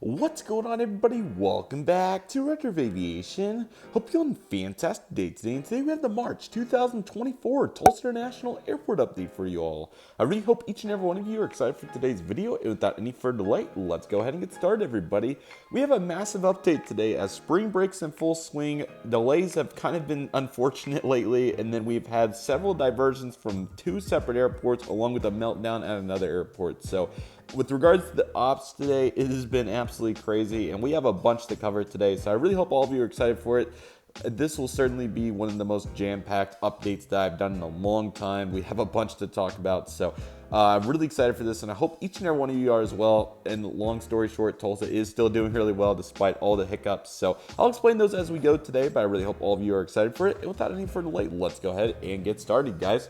What's going on, everybody? Welcome back to Redriveraviation. Hope you're on a fantastic day today. And today we have the March 2024 Tulsa International Airport update for you all. I really hope each and every one of you are excited for today's video. And without any further delay, let's go ahead and get started, everybody. We have a massive update today as spring breaks in full swing. Delays have kind of been unfortunate lately, and then we've had several diversions from two separate airports, along with a meltdown at another airport. So with regards to the ops today, it has been absolutely crazy, and we have a bunch to cover today, so I really hope all of you are excited for it. This will certainly be one of the most jam-packed updates that I've done in a long time. We have a bunch to talk about, so I'm really excited for this, and I hope each and every one of you are as well. And long story short, Tulsa is still doing really well despite all the hiccups, so I'll explain those as we go today, but I really hope all of you are excited for it. And without any further delay, let's go ahead and get started, guys.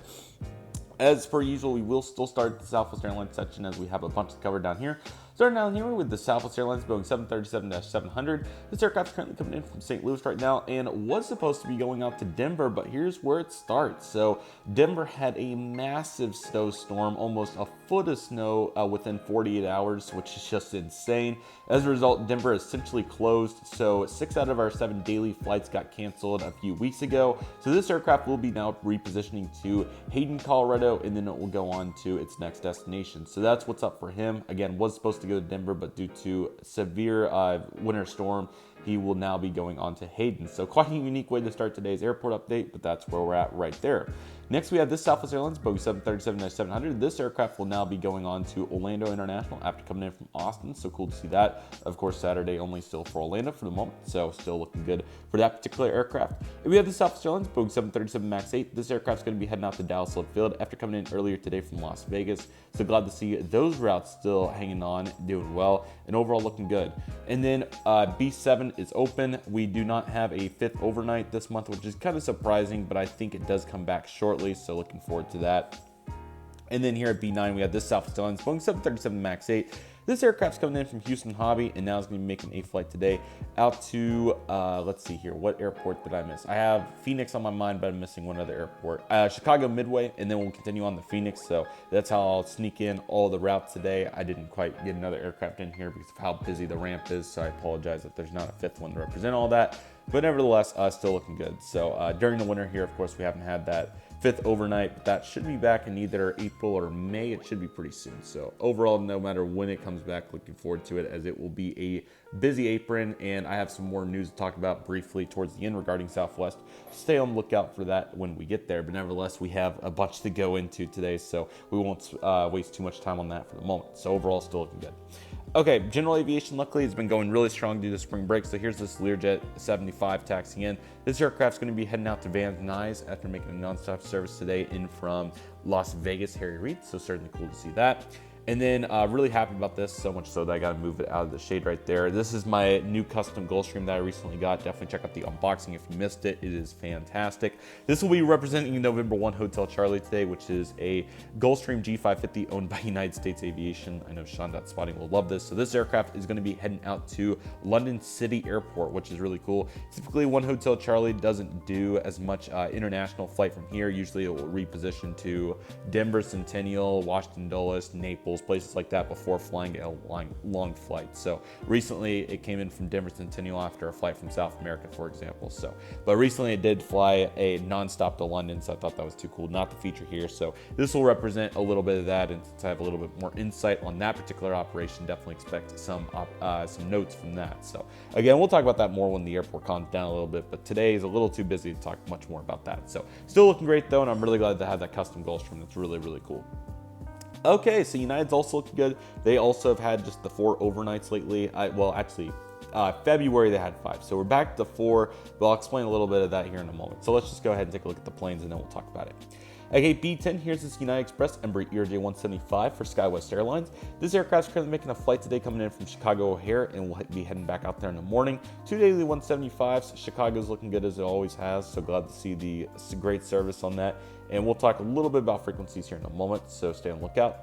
As per usual, we will still start the Southwest Airlines section as we have a bunch to cover down here. Starting down here with the Southwest Airlines Boeing 737-700. This aircraft is currently coming in from St. Louis right now and was supposed to be going out to Denver, but here's where it starts. So Denver had a massive snowstorm, almost a foot of snow within 48 hours, which is just insane. As a result, Denver essentially closed, so 6 out of our 7 daily flights got canceled a few weeks ago. So this aircraft will be now repositioning to Hayden, Colorado, and then it will go on to its next destination. So that's what's up for him. Again, was supposed to go to Denver, but due to severe winter storm, he will now be going on to Hayden. So quite a unique way to start today's airport update, but that's where we're at right there. Next, we have this Southwest Airlines Boeing 737-700. This aircraft will now be going on to Orlando International after coming in from Austin. So cool to see that. Of course, Saturday only still for Orlando for the moment. So still looking good for that particular aircraft. And we have the Southwest Airlines Boeing 737 MAX 8. This aircraft's going to be heading out to Dallas Love Field after coming in earlier today from Las Vegas. So glad to see those routes still hanging on, doing well, and overall looking good. And then B7 is open. We do not have a 5th overnight this month, which is kind of surprising, but I think it does come back shortly. So looking forward to that. And then here at B9, we have this Southwest Airlines Boeing 737 MAX 8. This aircraft's coming in from Houston Hobby, and now is going to be making a flight today out to, let's see here, what airport did I miss? I have Phoenix on my mind, but I'm missing one other airport. Chicago Midway, and then we'll continue on the Phoenix, so that's how I'll sneak in all the routes today. I didn't quite get another aircraft in here because of how busy the ramp is, so I apologize if there's not a 5th one to represent all that, but nevertheless, still looking good. So during the winter here, of course, we haven't had that 5th overnight, but that should be back in either April or May. It should be pretty soon. So overall, no matter when it comes back, looking forward to it, as it will be a busy apron, and I have some more news to talk about briefly towards the end regarding Southwest. Stay on the lookout for that when we get there, but nevertheless, we have a bunch to go into today, so we won't waste too much time on that for the moment. So overall, still looking good. Okay, general aviation luckily has been going really strong due to spring break. So here's this Learjet 75 taxiing in. This aircraft's going to be heading out to Van Nuys after making a nonstop service today in from Las Vegas Harry Reid. So certainly cool to see that. And then really happy about this, so much so that I got to move it out of the shade right there. This is my new custom Gulfstream that I recently got. Definitely check out the unboxing if you missed it. It is fantastic. This will be representing November 1 Hotel Charlie today, which is a Gulfstream G550 owned by United States Aviation. I know Sean.Spotting will love this. So this aircraft is going to be heading out to London City Airport, which is really cool. Typically, 1 Hotel Charlie doesn't do as much international flight from here. Usually it will reposition to Denver Centennial, Washington Dulles, Naples, places like that before flying a long flight. So recently it came in from Denver Centennial after a flight from South America, for example. So, but recently it did fly a nonstop to London, so I thought that was too cool not to feature here. So this will represent a little bit of that, and since I have a little bit more insight on that particular operation, definitely expect some notes from that. So again, we'll talk about that more when the airport calms down a little bit, but today is a little too busy to talk much more about that. So still looking great though, and I'm really glad to have that custom Gulfstream. That's really, really cool. Okay, so United's also looking good. They also have had just the 4 overnights lately. February they had 5. So we're back to 4, but I'll explain a little bit of that here in a moment. So let's just go ahead and take a look at the planes and then we'll talk about it. Okay, B10, here's this United Express Embraer ERJ-175 for SkyWest Airlines. This aircraft's currently making a flight today coming in from Chicago O'Hare, and we'll be heading back out there in the morning. 2 daily 175s. Chicago's looking good as it always has, so glad to see the great service on that. And we'll talk a little bit about frequencies here in a moment, so stay on the lookout.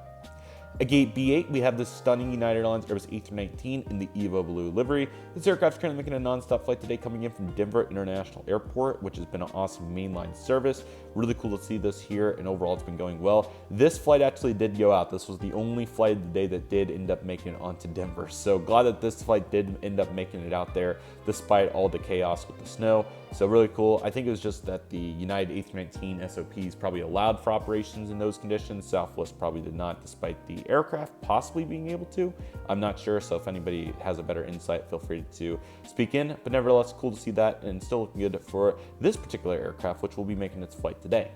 At gate B8, we have the stunning United Airlines Airbus A319 in the Evo Blue livery. This aircraft is currently making a non-stop flight today coming in from Denver International Airport, which has been an awesome mainline service. Really cool to see this here, and overall it's been going well. This flight actually did go out. This was the only flight of the day that did end up making it onto Denver. So glad that this flight did end up making it out there despite all the chaos with the snow. So really cool. I think it was just that the United A319 SOPs probably allowed for operations in those conditions. Southwest probably did not, despite the aircraft possibly being able to. I'm not sure, so if anybody has a better insight, feel free to speak in. But nevertheless, cool to see that, and still looking good for this particular aircraft, which will be making its flight today.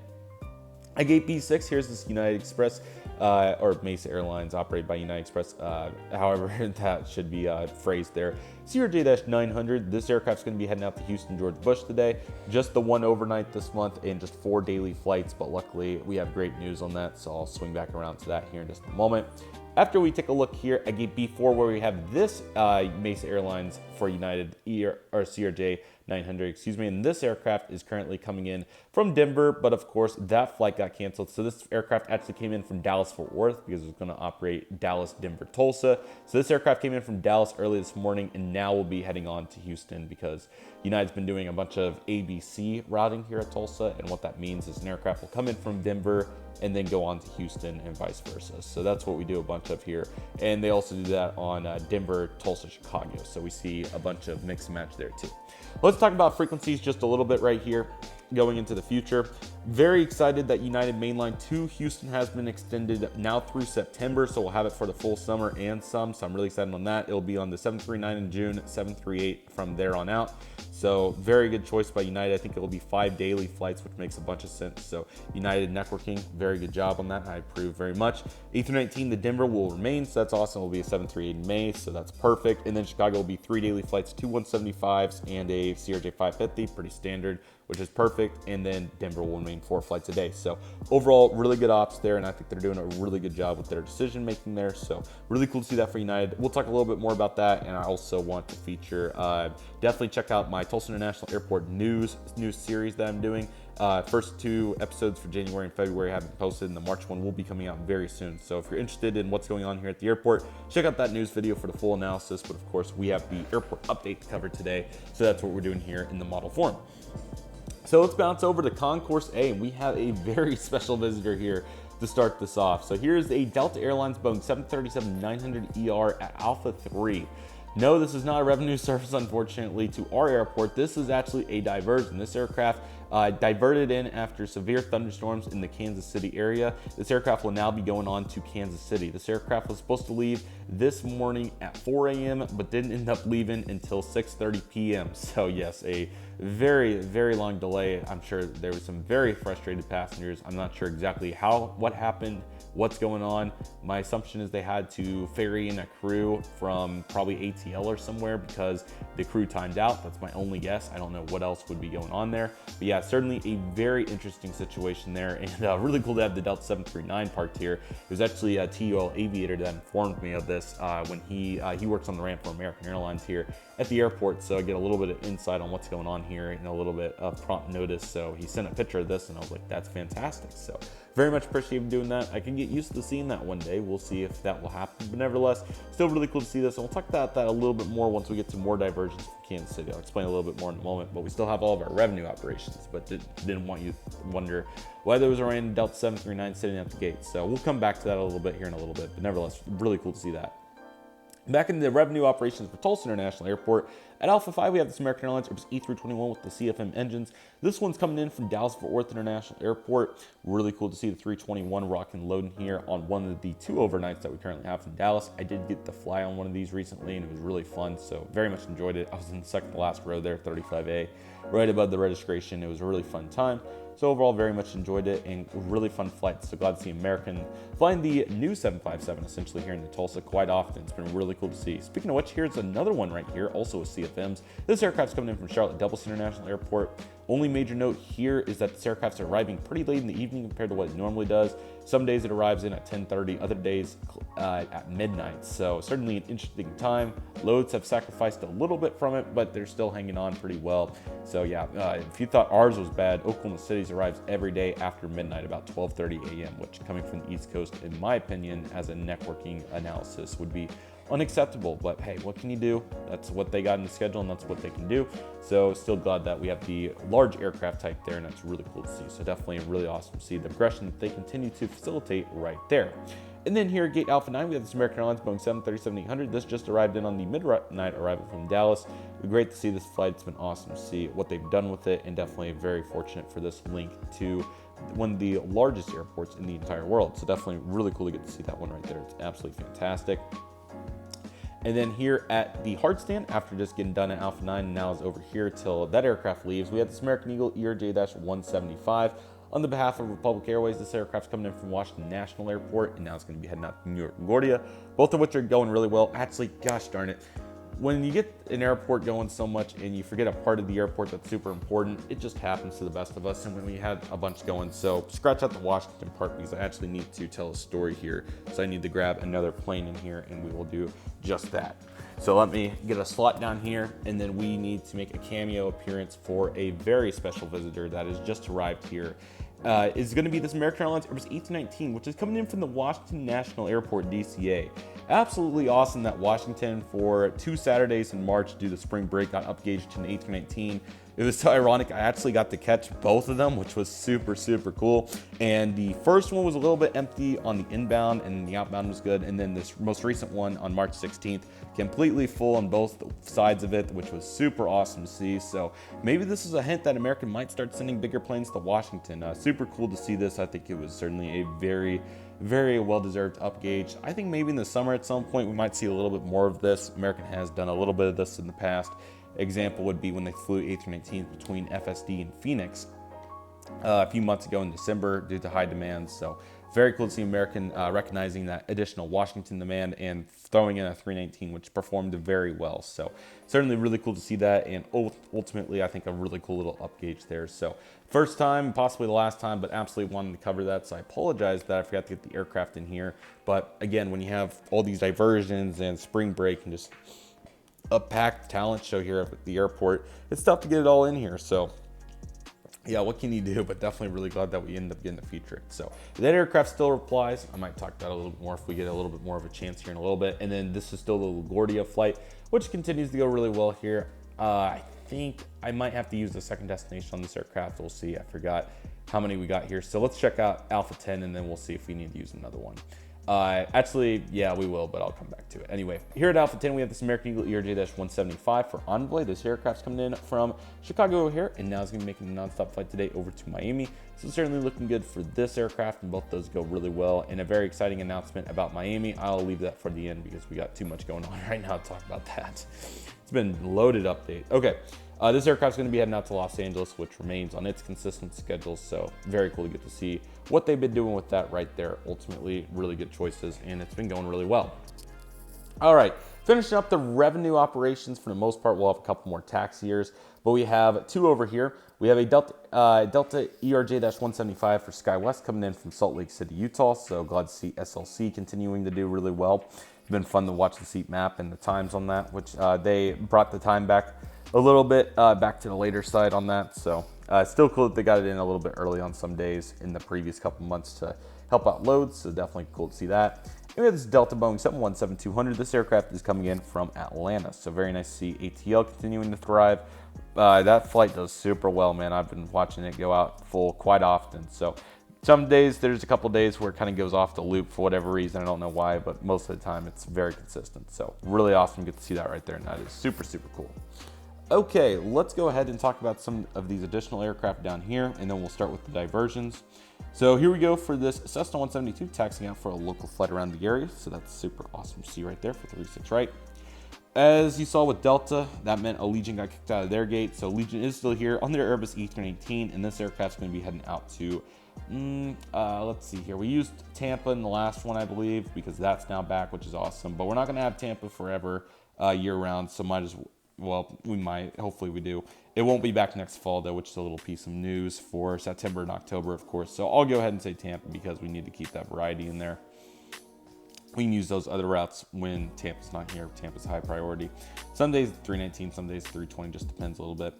At gate B6, here's this United Express, or Mesa Airlines, operated by United Express, however that should be phrased there. CRJ-900, this aircraft's going to be heading out to Houston George Bush today. Just the one overnight this month and just 4 daily flights, but luckily we have great news on that, so I'll swing back around to that here in just a moment. After we take a look here at gate B4, where we have this Mesa Airlines for United or CRJ-900, and this aircraft is currently coming in from Denver, but of course that flight got canceled. So this aircraft actually came in from Dallas-Fort Worth because it was going to operate Dallas-Denver-Tulsa. So this aircraft came in from Dallas early this morning, and now we'll be heading on to Houston because United's been doing a bunch of ABC routing here at Tulsa, and what that means is an aircraft will come in from Denver and then go on to Houston and vice versa. So that's what we do a bunch of here. And they also do that on Denver, Tulsa, Chicago. So we see a bunch of mix and match there too. Let's talk about frequencies just a little bit right here going into the future. Very excited that United Mainline to Houston has been extended now through September, so we'll have it for the full summer and some, so I'm really excited on that. It'll be on the 739 in June, 738 from there on out. So very good choice by United. I think it will be 5 daily flights, which makes a bunch of sense. So United networking, very good job on that. I approve very much. A319, the Denver will remain, so that's awesome. It will be a 738 in May, so that's perfect. And then Chicago will be 3 daily flights, 2 175s and a CRJ 550, pretty standard, which is perfect. And then Denver will remain 4 flights a day. So overall, really good ops there, and I think they're doing a really good job with their decision making there. So really cool to see that for United. We'll talk a little bit more about that, and I also want to feature, definitely check out my Tulsa International Airport news series that I'm doing. First 2 episodes for January and February have been posted, and the March one will be coming out very soon. So if you're interested in what's going on here at the airport, check out that news video for the full analysis. But of course, we have the airport update to cover today, so that's what we're doing here in the model form. So let's bounce over to Concourse A, and we have a very special visitor here to start this off. So here's a Delta Airlines Boeing 737-900ER at Alpha 3. No, this is not a revenue service, unfortunately, to our airport. This is actually a diversion. This aircraft diverted in after severe thunderstorms in the Kansas City area. This aircraft will now be going on to Kansas City. This aircraft was supposed to leave this morning at 4 a.m., but didn't end up leaving until 6:30 p.m. So yes, a very, very long delay. I'm sure there was some very frustrated passengers. I'm not sure exactly what happened, what's going on. My assumption is they had to ferry in a crew from probably ATL or somewhere because the crew timed out. That's my only guess. I don't know what else would be going on there. But yeah, certainly a very interesting situation there, and really cool to have the Delta 739 parked here. It was actually a TUL aviator that informed me of this when he works on the ramp for American Airlines here at the airport, so I get a little bit of insight on what's going on here and a little bit of prompt notice. So he sent a picture of this, and I was like, that's fantastic. So very much appreciate him doing that. I can get used to seeing that one day. We'll see if that will happen, but nevertheless, still really cool to see this, and we'll talk about that a little bit more once we get to more diversions from Kansas City. I'll explain a little bit more in a moment, but we still have all of our revenue operations, but didn't want you to wonder why there was a random Delta 739 sitting at the gate. So we'll come back to that a little bit here in a little bit, but nevertheless, really cool to see that. Back in the revenue operations for Tulsa International Airport, at Alpha 5, we have this American Airlines Airbus E321 with the CFM engines. This one's coming in from Dallas-Fort Worth International Airport. Really cool to see the 321 rocking and loading here on one of the 2 overnights that we currently have from Dallas. I did get to fly on one of these recently, and it was really fun, so very much enjoyed it. I was in the second to last row there, 35A, right above the registration. It was a really fun time. So overall, very much enjoyed it, and really fun flight. So glad to see American flying the new 757 essentially here in the Tulsa quite often. It's been really cool to see. Speaking of which, here's another one right here, also with CFMs. This aircraft's coming in from Charlotte Dulles International Airport. Only major note here is that this aircraft's arriving pretty late in the evening compared to what it normally does. Some days it arrives in at 10:30, other days at midnight. So certainly an interesting time. Loads have sacrificed a little bit from it, but they're still hanging on pretty well. So yeah, if you thought ours was bad, Oklahoma City's arrives every day after midnight, about 12:30 a.m., which coming from the East Coast, in my opinion, as a networking analysis, would be unacceptable. But hey, what can you do? That's what they got in the schedule, and that's what they can do. So still glad that we have the large aircraft type there, and that's really cool to see. So definitely really awesome to see the progression that they continue to facilitate right there. And then here at Gate Alpha 9, we have this American Airlines Boeing 737-800. This just arrived in on the midnight arrival from Dallas. Great to see this flight. It's been awesome to see what they've done with it, and definitely very fortunate for this link to one of the largest airports in the entire world. So definitely really cool to get to see that one right there. It's absolutely fantastic. And then here at the hard stand, after just getting done at Alpha 9, now is over here till that aircraft leaves, we have this American Eagle ERJ-175. On the behalf of Republic Airways, this aircraft's coming in from Washington National Airport, and now it's going to be heading out to New York LaGuardia, both of which are going really well. Actually, gosh darn it, when you get an airport going so much and you forget a part of the airport that's super important, it just happens to the best of us. And when we had a bunch going, so scratch out the Washington part, because I actually need to tell a story here. So I need to grab another plane in here, and we will do just that. So let me get a slot down here, and then we need to make a cameo appearance for a very special visitor that has just arrived here. Is going to be this American Airlines Airbus A319, which is coming in from the Washington National Airport, DCA. Absolutely awesome that Washington, for 2 Saturdays in March due to spring break, got upgauged to an A319. It was so ironic, I actually got to catch both of them, which was super, super cool. And the first one was a little bit empty on the inbound, and the outbound was good. And then this most recent one on March 16th, completely full on both sides of it, which was super awesome to see. So maybe this is a hint that American might start sending bigger planes to Washington. Super cool to see this. I think it was certainly a very, very well-deserved upgauge. I think maybe in the summer at some point we might see a little bit more of this. American has done a little bit of this in the past. Example would be when they flew A319s between FSD and Phoenix a few months ago in December due to high demand. So very cool to see American recognizing that additional Washington demand and throwing in a 319, which performed very well. So certainly really cool to see that, and ultimately I think a really cool little upgauge there. So first time, possibly the last time, but absolutely wanted to cover that. So I apologize that I forgot to get the aircraft in here. But again, when you have all these diversions and spring break and just a packed talent show here at the airport, it's tough to get it all in here. So yeah, what can you do? But definitely really glad that we ended up getting to feature it. So that aircraft still replies. I might talk about it a little bit more if we get a little bit more of a chance here in a little bit. And then this is still the LaGuardia flight, which continues to go really well here. I think I might have to use the second destination on this aircraft. We'll see. I forgot how many we got here. So let's check out Alpha 10, and then we'll see if we need to use another one. Actually, yeah, we will, but I'll come back to it. Anyway, here at Alpha 10, we have this American Eagle ERJ-175 for Envoy. This aircraft's coming in from Chicago O'Hare, and now it's going to be making a nonstop flight today over to Miami. So certainly looking good for this aircraft, and both those go really well. And a very exciting announcement about Miami. I'll leave that for the end because we got too much going on right now to talk about that. It's been loaded update. Okay. This aircraft's going to be heading out to Los Angeles, which remains on its consistent schedule. So very cool to get to see what they've been doing with that right there. Ultimately, really good choices, and it's been going really well. All right, finishing up the revenue operations. For the most part, we'll have a couple more tax years, but we have two over here. We have a Delta ERJ-175 for SkyWest coming in from Salt Lake City, Utah. So glad to see SLC continuing to do really well. It's been fun to watch the seat map and the times on that, which they brought the time back a little bit back to the later side on that. So still cool that they got it in a little bit early on some days in the previous couple months to help out loads. So definitely cool to see that. And we have this Delta Boeing 717-200. This aircraft is coming in from Atlanta. So very nice to see ATL continuing to thrive. That flight does super well, man. I've been watching it go out full quite often. So some days, there's a couple days where it kind of goes off the loop for whatever reason. I don't know why, but most of the time it's very consistent. So really awesome to get to see that right there. And that is super, super cool. Okay, let's go ahead and talk about some of these additional aircraft down here, and then we'll start with the diversions. So here we go for this Cessna 172 taxiing out for a local flight around the area. So that's super awesome to see right there for 36 right. As you saw with Delta, that meant Allegiant got kicked out of their gate. So Allegiant is still here on their Airbus E318, and this aircraft's going to be heading out to, let's see here. We used Tampa in the last one, I believe, because that's now back, which is awesome. But we're not going to have Tampa forever year round, so might as well. well, we might. Hopefully we do. It won't be back next fall, though, which is a little piece of news for September and October, of course. So I'll go ahead and say Tampa because we need to keep that variety in there. We can use those other routes when Tampa's not here. Tampa's high priority. Some days 319, some days 320, just depends a little bit.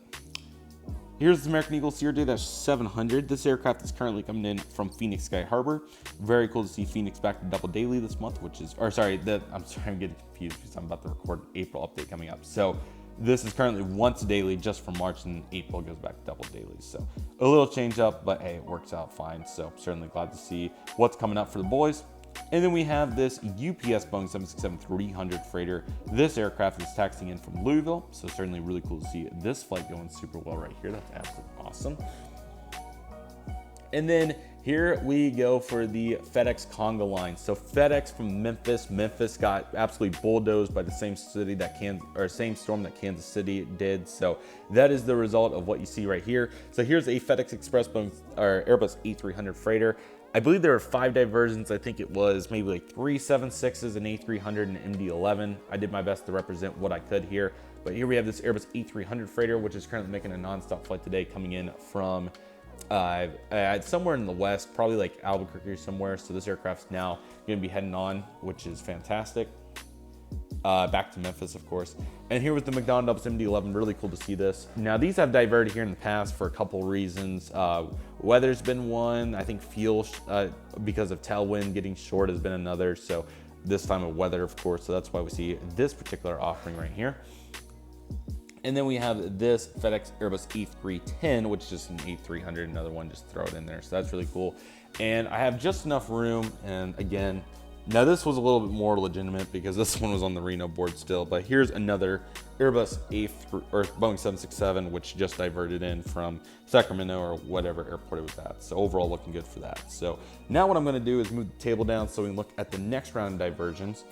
Here's the American Eagle CRJ-700. This aircraft is currently coming in from Phoenix Sky Harbor. Very cool to see Phoenix back to double daily this month, which is, I'm sorry, I'm getting confused because I'm about to record an April update coming up. So this is currently once daily just for March, and April goes back to double daily. So a little change up, but hey, it works out fine. So certainly glad to see what's coming up for the boys. And then we have this UPS Boeing 767-300 freighter. This aircraft is taxiing in from Louisville, so certainly really cool to see this flight going super well right here. That's absolutely awesome. And then here we go for the FedEx Conga line. So FedEx from Memphis. Memphis got absolutely bulldozed by the same storm that Kansas City did. So that is the result of what you see right here. So here's a FedEx Express Boeing or Airbus A300 freighter. I believe there were 5 diversions. I think it was maybe like 3 767s, an A300, and an MD-11. I did my best to represent what I could here. But here we have this Airbus A300 freighter, which is currently making a nonstop flight today, coming in from somewhere in the west, probably like Albuquerque or somewhere. So this aircraft's now going to be heading on, which is fantastic. Back to Memphis, of course. And here with the McDonnell MD-11, really cool to see this. Now, these have diverted here in the past for a couple reasons. Weather's been one. I think fuel, because of tailwind getting short, has been another. So this time of weather, of course. So that's why we see this particular offering right here. And then we have this FedEx Airbus A310, which is just an A300, another one, just throw it in there. So that's really cool. And I have just enough room. And again, now this was a little bit more legitimate because this one was on the Reno board still, but here's another Airbus Boeing 767, which just diverted in from Sacramento or whatever airport it was at. So overall looking good for that. So now what I'm gonna do is move the table down so we can look at the next round of diversions.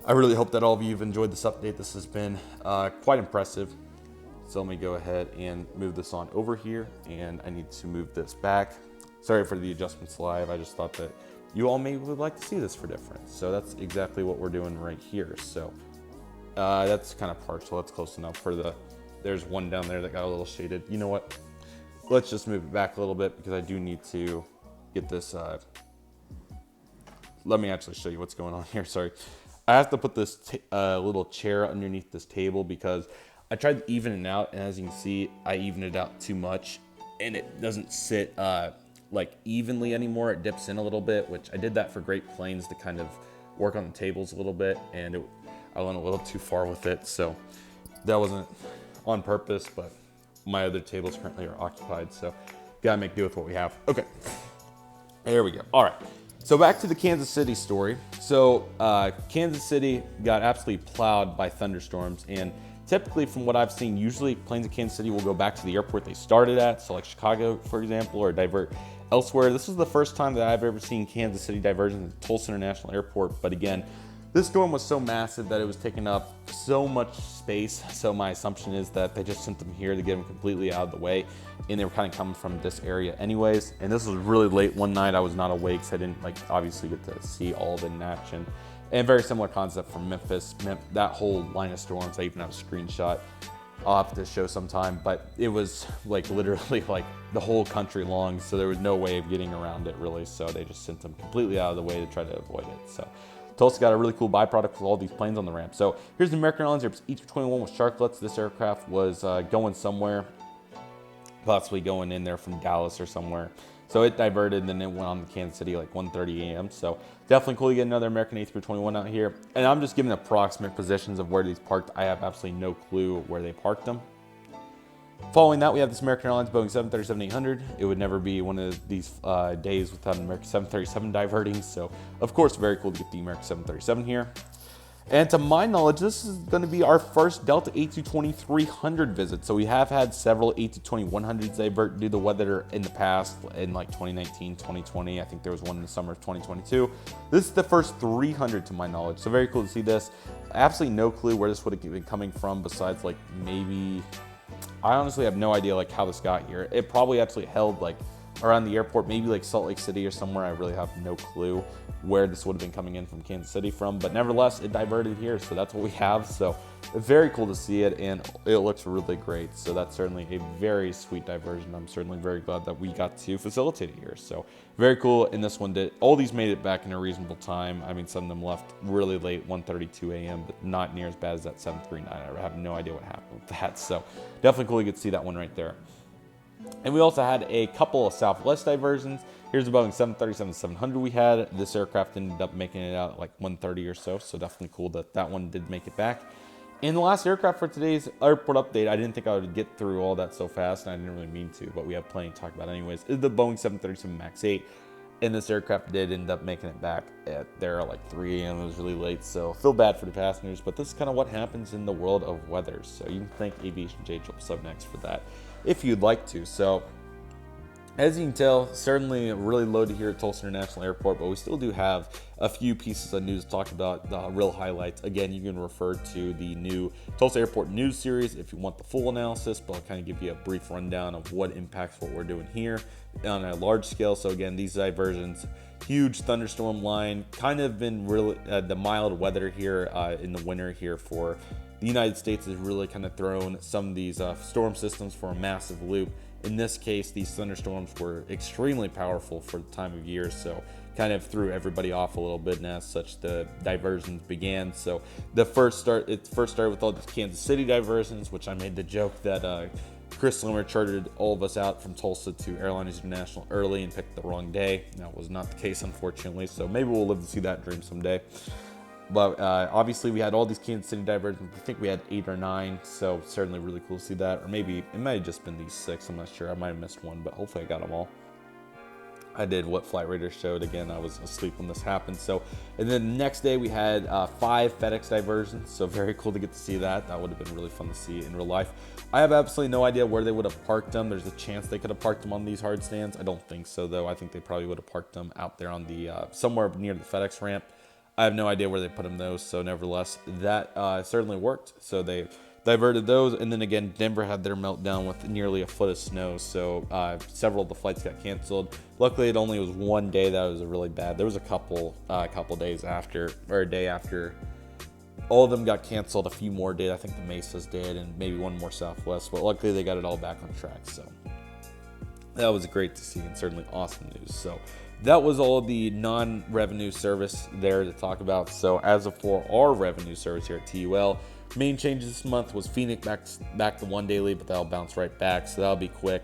I really hope that all of you have enjoyed this update. This has been quite impressive. So let me go ahead and move this on over here, and I need to move this back. Sorry for the adjustments live. I just thought that you all maybe would like to see this for difference. So that's exactly what we're doing right here. So that's kind of partial. That's close enough for there's one down there that got a little shaded. You know what? Let's just move it back a little bit because I do need to get this. Let me actually show you what's going on here. Sorry. I have to put this little chair underneath this table because I tried to even it out. And as you can see, I evened it out too much and it doesn't sit like evenly anymore. It dips in a little bit, which I did that for Great Plains to kind of work on the tables a little bit, and I went a little too far with it, so that wasn't on purpose, but my other tables currently are occupied, so gotta make do with what we have. Okay, there we go. All right, so back to the Kansas City story. So Kansas City got absolutely plowed by thunderstorms, and typically, from what I've seen, usually planes in Kansas City will go back to the airport they started at, so like Chicago, for example, or divert elsewhere. This is the first time that I've ever seen Kansas City diversion at Tulsa International Airport, but again, this storm was so massive that it was taking up so much space, so my assumption is that they just sent them here to get them completely out of the way, and they were kind of coming from this area anyways, and this was really late one night. I was not awake, so I didn't obviously get to see all of it in action. And very similar concept from Memphis. That whole line of storms, I even have a screenshot I'll have to show sometime, but it was literally the whole country long, so there was no way of getting around it really, so they just sent them completely out of the way to try to avoid it. So Tulsa got a really cool byproduct with all these planes on the ramp. So here's the American Airlines Airbus A321 with Shotcuts. This aircraft was going somewhere, possibly going in there from Dallas or somewhere. So it diverted, and then it went on to Kansas City 1:30 a.m. So definitely cool to get another American A321 out here. And I'm just giving approximate positions of where these parked. I have absolutely no clue where they parked them. Following that, we have this American Airlines Boeing 737-800. It would never be one of these days without an American 737 diverting. So of course, very cool to get the American 737 here. And to my knowledge, this is going to be our first Delta A220-300 visit. So we have had several A220-100s divert due to weather in the past, in 2019, 2020. I think there was one in the summer of 2022. This is the first 300 to my knowledge. So very cool to see this. Absolutely no clue where this would have been coming from besides maybe, I honestly have no idea how this got here. It probably actually held around the airport, maybe Salt Lake City or somewhere. I really have no clue where this would have been coming in from Kansas City from, but nevertheless, it diverted here, so that's what we have. So very cool to see it, and it looks really great. So that's certainly a very sweet diversion. I'm certainly very glad that we got to facilitate it here. So very cool. And this one did, all these made it back in a reasonable time. I mean, some of them left really late, 1:32 a.m., but not near as bad as that 739. I have no idea what happened with that. So definitely cool to get to see that one right there. And we also had a couple of Southwest diversions. Here's the Boeing 737-700 we had. This aircraft ended up making it out at like 1:30 or so, so definitely cool that that one did make it back. And the last aircraft for today's airport update, I didn't think I would get through all that so fast, and I didn't really mean to, but we have plenty to talk about anyways, is the Boeing 737 MAX 8. And this aircraft did end up making it back at there at like 3 a.m. It was really late, so feel bad for the passengers, but this is kind of what happens in the world of weather. So you can thank Aviation J sub next for that if you'd like to. So as you can tell, certainly really loaded here at Tulsa International Airport, but we still do have a few pieces of news to talk about, the real highlights. Again, you can refer to the new Tulsa Airport News series if you want the full analysis, but I'll kind of give you a brief rundown of what impacts what we're doing here on a large scale. So again, these diversions, huge thunderstorm line, kind of been really, the mild weather here in the winter here for the United States has really kind of thrown some of these storm systems for a massive loop. In this case, these thunderstorms were extremely powerful for the time of year, so kind of threw everybody off a little bit, and as such, the diversions began. So it first started with all these Kansas City diversions, which I made the joke that Chris Slimmer chartered all of us out from Tulsa to Airlines International early and picked the wrong day. That was not the case, unfortunately, so maybe we'll live to see that dream someday. But obviously we had all these Kansas City diversions. I think we had 8 or 9, so certainly really cool to see that. Or maybe it might have just been these 6, I'm not sure. I might have missed one, but hopefully I got them all. I did what Flight Radar showed. Again, I was asleep when this happened. So, and then the next day we had 5 FedEx diversions. So very cool to get to see that. That would have been really fun to see in real life. I have absolutely no idea where they would have parked them. There's a chance they could have parked them on these hard stands. I don't think so, though. I think they probably would have parked them out there on the somewhere near the FedEx ramp. I have no idea where they put them though, so nevertheless, that certainly worked. So they diverted those, and then again, Denver had their meltdown with nearly a foot of snow, so several of the flights got canceled. Luckily, it only was one day that was really bad. There was a couple days after, or a day after, all of them got canceled. A few more did. I think the Mesas did, and maybe one more Southwest, but luckily they got it all back on track, so that was great to see, and certainly awesome news. So that was all the non-revenue service there to talk about. So as of for our revenue service here at TUL, main changes this month was Phoenix back to 1 daily, but that'll bounce right back, so that'll be quick.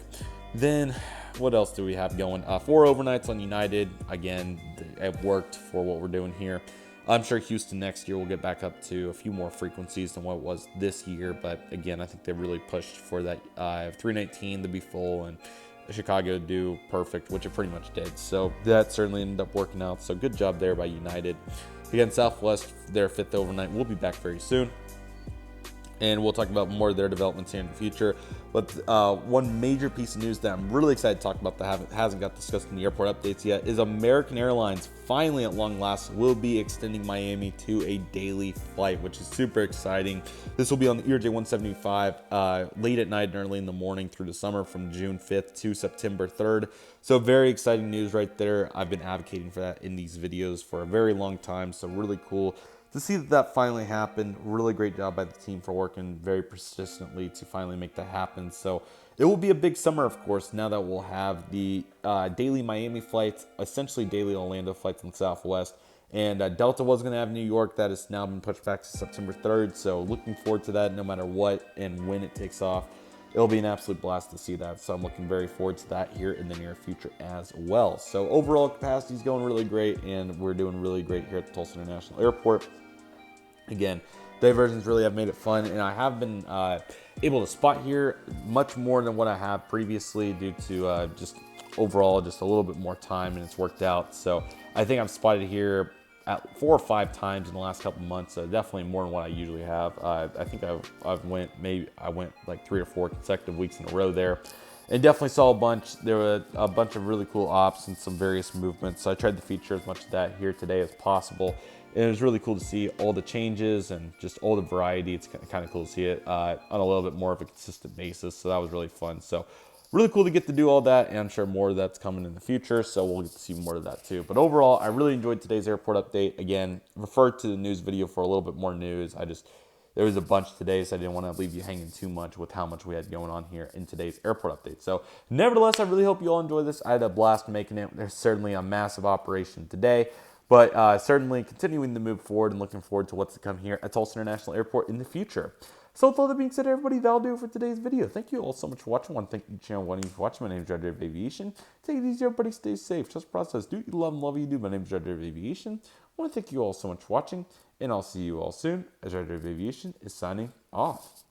Then what else do we have going? 4 overnights on United. Again, it worked for what we're doing here. I'm sure Houston next year will get back up to a few more frequencies than what it was this year, but again, I think they really pushed for that 319 to be full, and Chicago do perfect, which it pretty much did. So that certainly ended up working out. So good job there by United. Again, Southwest, their 5th overnight, will be back very soon, and we'll talk about more of their developments here in the future. But one major piece of news that I'm really excited to talk about that hasn't got discussed in the airport updates yet is American Airlines finally at long last will be extending Miami to a daily flight, which is super exciting. This will be on the ERJ 175 late at night and early in the morning through the summer from June 5th to September 3rd. So very exciting news right there. I've been advocating for that in these videos for a very long time, so really cool to see that finally happened. Really great job by the team for working very persistently to finally make that happen. So it will be a big summer, of course, now that we'll have the daily Miami flights, essentially daily Orlando flights in Southwest. And Delta was going to have New York. That has now been pushed back to September 3rd. So looking forward to that no matter what and when it takes off. It'll be an absolute blast to see that. So I'm looking very forward to that here in the near future as well. So overall capacity is going really great, and we're doing really great here at the Tulsa International Airport. Again, diversions really have made it fun, and I have been able to spot here much more than what I have previously due to just overall just a little bit more time, and it's worked out. So I think I've spotted here at 4 or 5 times in the last couple months, so definitely more than what I usually have. I think I went like 3 or 4 consecutive weeks in a row there, and definitely saw a bunch. There were a bunch of really cool ops and some various movements, so I tried to feature as much of that here today as possible. And it was really cool to see all the changes and just all the variety. It's kind of cool to see it on a little bit more of a consistent basis, so that was really fun. So really cool to get to do all that, and I'm sure more of that's coming in the future, so we'll get to see more of that too. But overall, I really enjoyed today's airport update. Again, refer to the news video for a little bit more news. I just there was a bunch today, so I didn't want to leave you hanging too much with how much we had going on here in today's airport update. So nevertheless, I really hope you all enjoy this. I had a blast making it. There's certainly a massive operation today, but certainly continuing to move forward and looking forward to what's to come here at Tulsa International Airport in the future. So with all that being said, everybody, that'll do it for today's video. Thank you all so much for watching. I want to thank each and every one of you for watching. My name is Redriveraviation. Take it easy, everybody. Stay safe. Trust the process. Do what you love and love what you do. My name is Redriveraviation. I want to thank you all so much for watching, and I'll see you all soon as Redriveraviation is signing off.